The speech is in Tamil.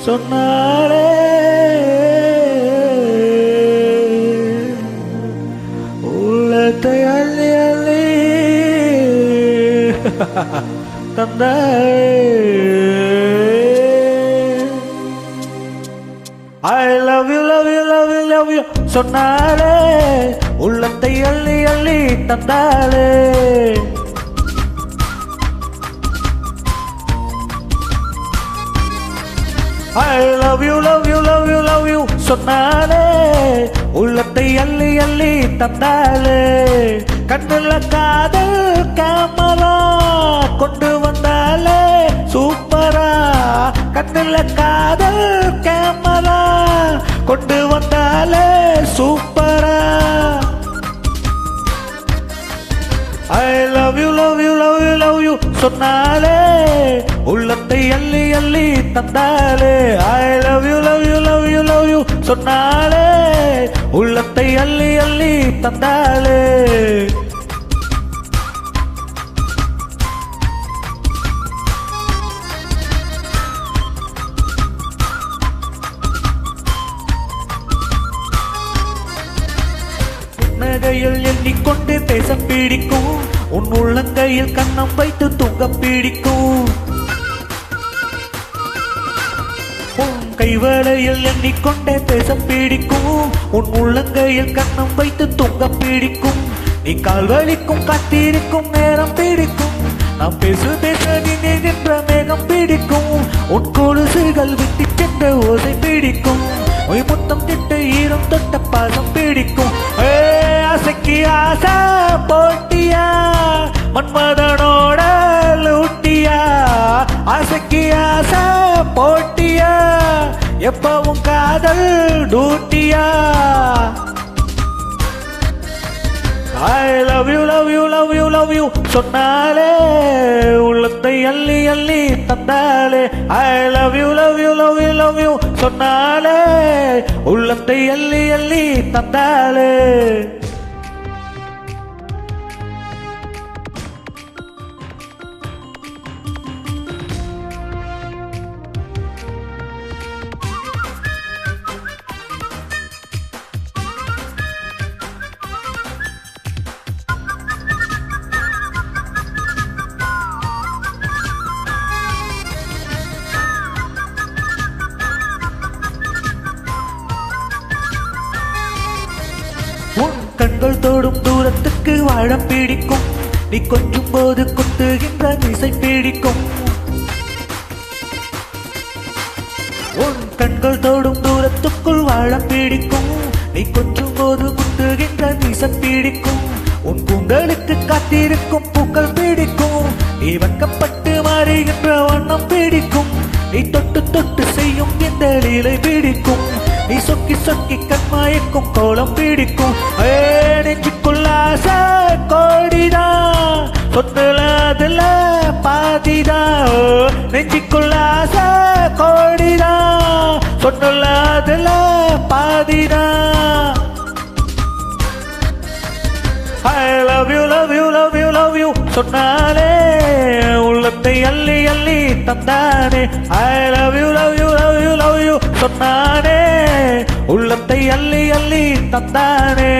சொன்னாரே உள்ளத்தை அள்ளி அள்ளி தந்தாரே I love you love you love you love you சொன்னாரே உள்ளத்தை அள்ளி அள்ளி தந்தாரே I love you love you love you love you சொன்னாலே உள்ளத்தை அள்ளி அள்ளி தந்தாலே கண்ணுல காதல் கேமரா கொண்டு வந்தாலே சூப்பரா கண்ணுல காதல் கேமரா கொண்டு வந்தாலே சூப்பரா I love you love you love you love you சொன்னாலே உள்ளத்தை அள்ளி அள்ளி தந்தாலே I love you love you love you love you சொன்னாலே உள்ளத்தை அள்ளி அள்ளி தந்தாலே புன்னகையில் எண்ணிக்கொண்டு பேச பிடிக்கும் உன் உள்ளங்கையில் கண்ணம் வைத்து தூங்க பிடிக்கும் உன் கைவளையில் எண்ணிக்கொண்டே பேச பிடிக்கும் உன் உள்ளங்கையில் கண்ணம் வைத்து தூங்க பிடிக்கும் நீ கால் வலிக்கும் காத்திருக்கும் நேரம் பிடிக்கும் நாம் பேசு பேச நின்ற மேகம் பிடிக்கும் உன் கொலுசுகள் விட்டு சென்ற ஓசை பிடிக்கும் ஒய் முத்தம் திட்ட ஈரம் தொட்ட பாசம் பிடிக்கும் ஆசைக்கு ஆசை போட்டியா மன்மதனோட லூட்டியா ஆசைக்கு ஆசை போட்டியா எப்பவும் காதல் Tutiya I love you love you love you love you சொன்னாலே உள்ளத்தை அள்ளி அள்ளி தந்தாலே I love you love you love you love you சொன்னாலே உள்ளத்தை அள்ளி அள்ளி தந்தாலே உன் கண்கள் தோடும் தூரத்துக்கு வாழ பிடிக்கும் நீ கொஞ்சம் போது கொட்டுகின்ற இசை பிடிக்கும் உன் கண்கள் தோடும் தூரத்துக்குள் வாழ பிடிக்கும் நீ கொஞ்சம் போது கொட்டுகின்ற இசை பிடிக்கும் உன் கூந்தலுக்கு காத்திருக்கும் பூக்கள் பிடிக்கும் நீ வைக்கப்பட்டு மாறுகின்ற வண்ணம் பிடிக்கும் நீ தொட்டு தொட்டு செய்யும் எந்த லீலை பிடிக்கும் நீ சொக்கி சொக்கி கண்மாயக்கும் கோலம் பிடிக்கும் நெஞ்சுக்குள்ள ஆசை கோடிதான் சொத்துல அதுல பாதிதான் நெஞ்சுக்குள்ள ஆசை கோடிதான் சொத்துல அதுல பாதிதான் I love you love you love you love you சொன்னாலே உள்ளத்தை அள்ளி அள்ளி தந்தானே I love you love you love you love you சொன்னானே உள்ளத்தை அள்ளி அள்ளி தந்தானே